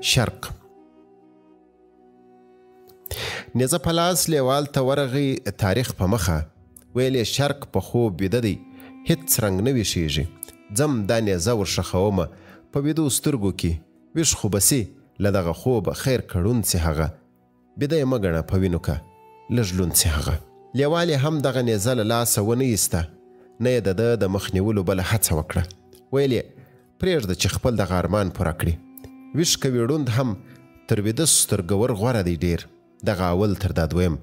شرق. نیزه په لاس لیوال ته ورغی تاریخ په مخه، ویلې شرق په خوب ویده دی، هیڅ رنګ نه ویښیږي. ځم دا نیزه ورښخومه په ویدو سترګو کې، ویښ خو به سي له دغه خوبه خیر کړون سي هغه، بیده یې مه ګڼه په وینو که لږ لوند سي هغه. لیوال یې هم دغه نیزه له لاسه ونه ایسته، نه یې د ده د مخ نیولو بله هڅه وکړه. ویل یې پرېږده چې خپل دغه ارمان پوره کړي. ویښ که وي ړوند هم تر ویده سترګور غوره دی ډېر، دغه اول تر دا دویم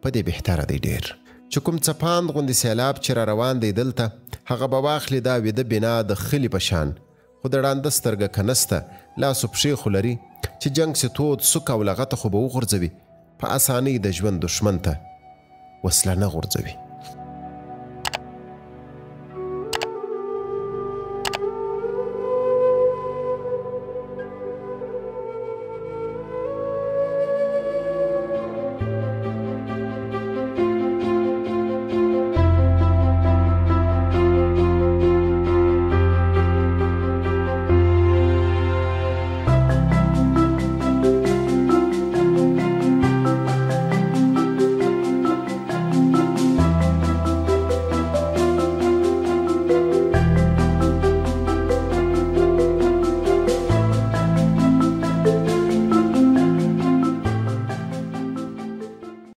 په دې بهتره دی ډېر. چې کوم څپاند غوندې سیلاب چې را روان دی دلته، هغه به واخلي دا ویده بنا د خلي په شان، خو د ړانده سترګه که نسته، لاسو پښې خو لري چې جنګ سي تود سوک او لغته خو به وغورځوي، په اسانۍ د ژوند دښمن ته وسله نه غورځوي.